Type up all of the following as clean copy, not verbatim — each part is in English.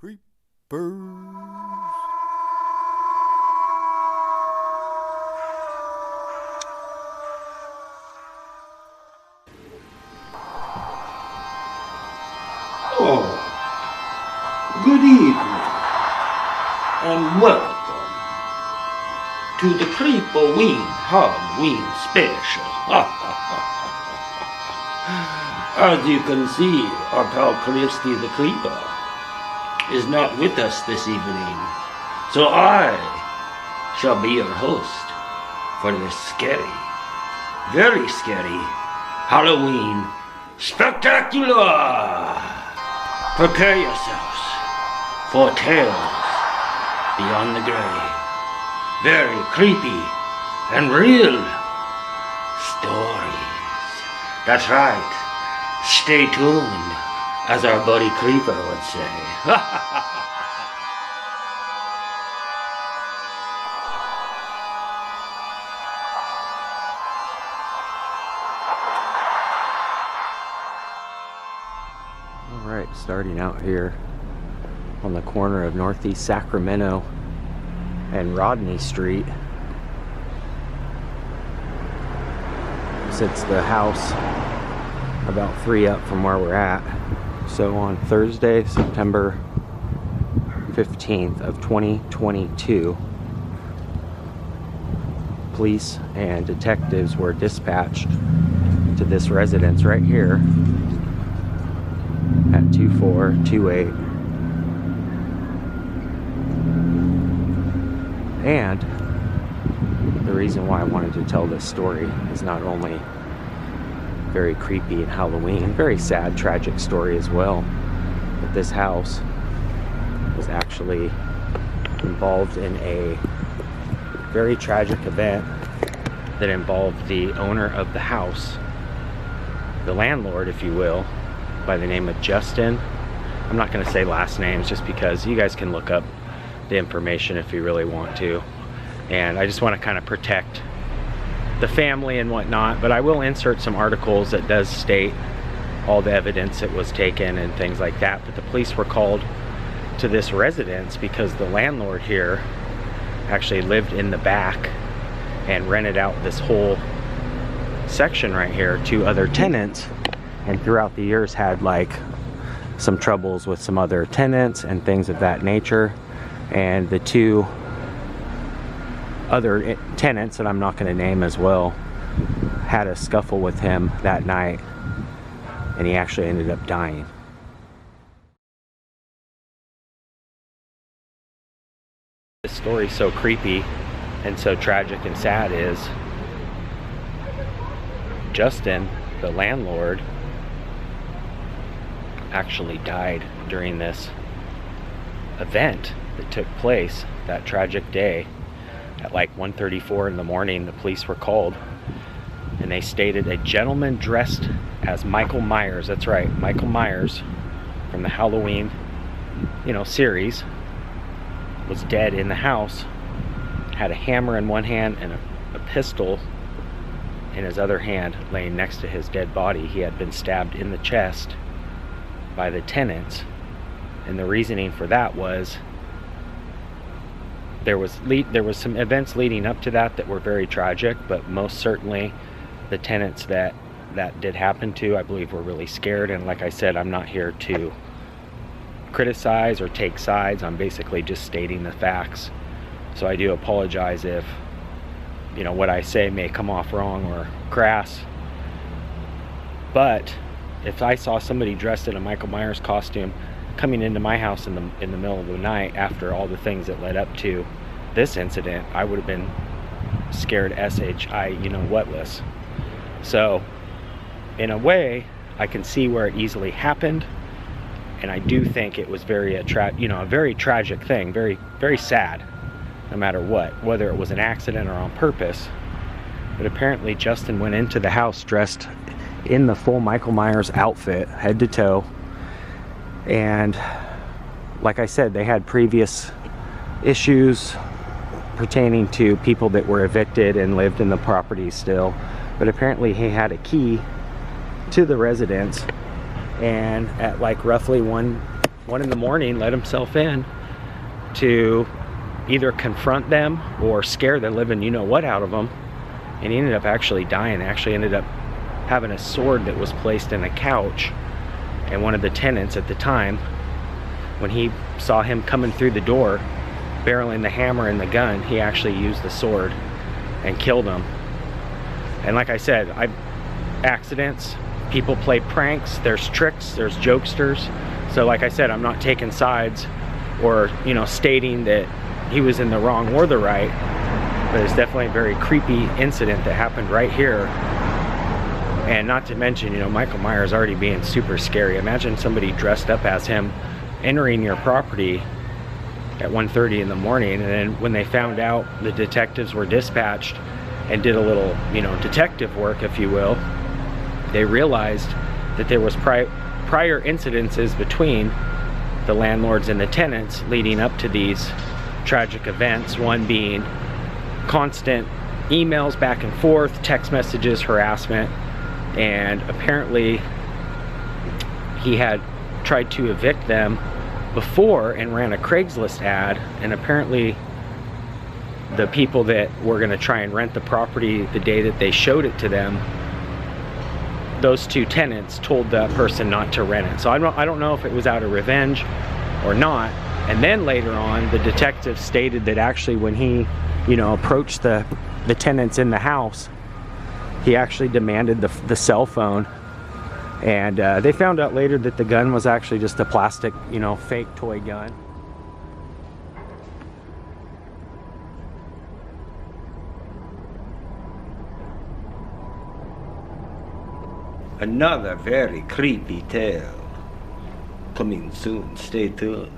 Kreepers. Oh, good evening, and welcome to the KreepOween Halloween special. As you can see, our pal Christy the Creeper is not with us this evening, so I shall be your host for this scary, very scary Halloween spectacular. Prepare yourselves for tales beyond the grave, very creepy and real stories. That's right. Stay tuned, as our buddy Kreeper would say. Alright, starting out here on the corner of Northeast Sacramento and Rodney Street sits the house about 3 up from where we're at. So on Thursday, September 15th of 2022, police and detectives were dispatched to this residence right here at 2428. And the reason why I wanted to tell this story is not only very creepy and Halloween, very sad, tragic story as well, but this house was actually involved in a very tragic event that involved the owner of the house, the landlord, if you will, by the name of Justin. I'm not going to say last names just because you guys can look up the information if you really want to, and I just want to kind of protect the family and whatnot, but I will insert some articles that does state all the evidence that was taken and things like that. But the police were called to this residence because the landlord here actually lived in the back and rented out this whole section right here to other tenants, and throughout the years had like some troubles with some other tenants and things of that nature. And the two other tenants that I'm not going to name as well had a scuffle with him that night, and he actually ended up dying. This story's so creepy and so tragic and sad is Justin, the landlord, actually died during this event that took place that tragic day. At like 1:34 in the morning, the police were called, and they stated a gentleman dressed as Michael Myers, that's right, Michael Myers from the Halloween, series, was dead in the house, had a hammer in one hand and a pistol in his other hand laying next to his dead body. He had been stabbed in the chest by the tenants, and the reasoning for that was there was some events leading up to that were very tragic, but most certainly the tenants that did happen to, I believe, were really scared. And like I said, I'm not here to criticize or take sides. I'm basically just stating the facts. So I do apologize if what I say may come off wrong or crass. But if I saw somebody dressed in a Michael Myers costume coming into my house in the middle of the night after all the things that led up to this incident, I would have been scared whatless. So in a way, I can see where it easily happened, and I do think it was a very tragic thing, very, very sad, no matter what, whether it was an accident or on purpose. But apparently Justin went into the house dressed in the full Michael Myers outfit, head to toe. And like I said, they had previous issues pertaining to people that were evicted and lived in the property still. But apparently he had a key to the residence, and at like roughly 1 in the morning, let himself in to either confront them or scare the living you-know-what out of them. And he ended up actually dying. Actually ended up having a sword that was placed in a couch. And one of the tenants at the time, when he saw him coming through the door, barreling the hammer and the gun, he actually used the sword and killed him. And like I said, accidents, people play pranks, there's tricks, there's jokesters. So like I said, I'm not taking sides or, stating that he was in the wrong or the right, but it's definitely a very creepy incident that happened right here. And not to mention, Michael Myers already being super scary. Imagine somebody dressed up as him entering your property at 1:30 in the morning, and then when they found out, the detectives were dispatched and did a little, detective work, if you will. They realized that there was prior incidences between the landlords and the tenants leading up to these tragic events, one being constant emails back and forth, text messages, harassment, and apparently he had tried to evict them before and ran a Craigslist ad, and apparently the people that were going to try and rent the property the day that they showed it to them, those 2 tenants told that person not to rent it. So I don't know if it was out of revenge or not. And then later on, the detective stated that actually when he, approached the tenants in the house, he actually demanded the cell phone. And they found out later that the gun was actually just a plastic, fake toy gun. Another very creepy tale coming soon. Stay tuned.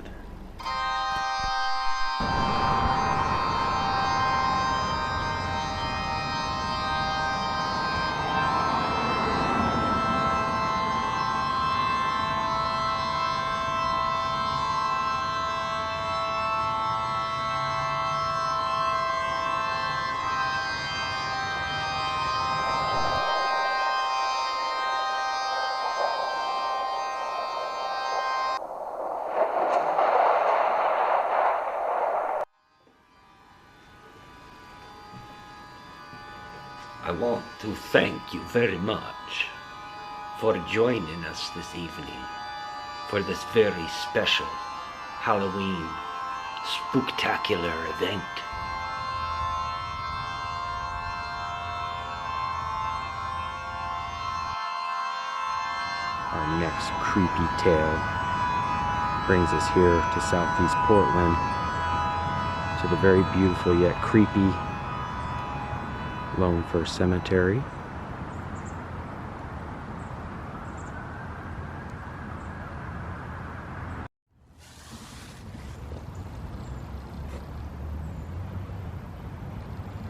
I want to thank you very much for joining us this evening for this very special Halloween spooktacular event. Our next creepy tale brings us here to Southeast Portland, to the very beautiful yet creepy Lone Fir Cemetery.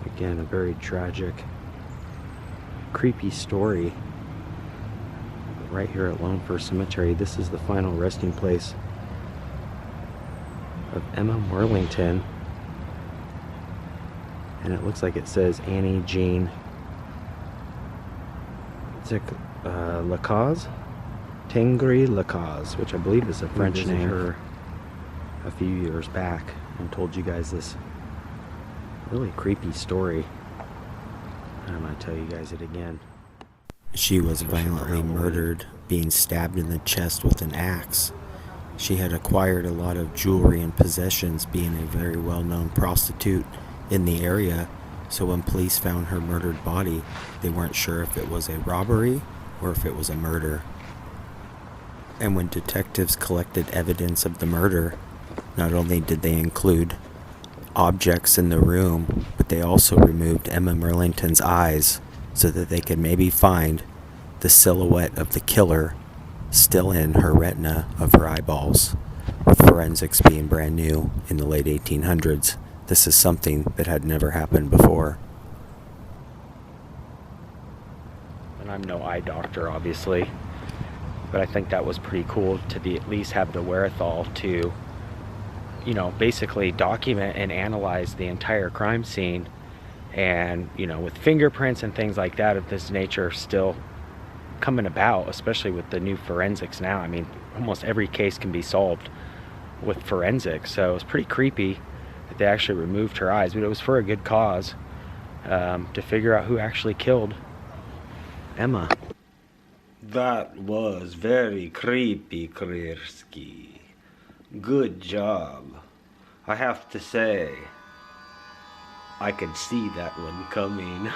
Again, a very tragic, creepy story right here at Lone Fir Cemetery. This is the final resting place of Emma Worthington. And it looks like it says Annie Jean Lacaze? Tengri Lacaze, which I believe is a French name. Her a few years back and told you guys this really creepy story. And I'm going to tell you guys it again. She was violently murdered, being stabbed in the chest with an axe. She had acquired a lot of jewelry and possessions, being a very well-known prostitute in the area, so when police found her murdered body, they weren't sure if it was a robbery or if it was a murder. And when detectives collected evidence of the murder, not only did they include objects in the room, but they also removed Emma Worthington's eyes so that they could maybe find the silhouette of the killer still in her retina of her eyeballs, with forensics being brand new in the late 1800s. This is something that had never happened before. And I'm no eye doctor, obviously, but I think that was pretty cool to at least have the wherewithal to, basically document and analyze the entire crime scene. And, with fingerprints and things like that of this nature still coming about, especially with the new forensics now. I mean, almost every case can be solved with forensics. So it was pretty creepy that they actually removed her eyes, but it was for a good cause, to figure out who actually killed Emma. That was very creepy, Kreepy. Good job. I have to say, I could see that one coming.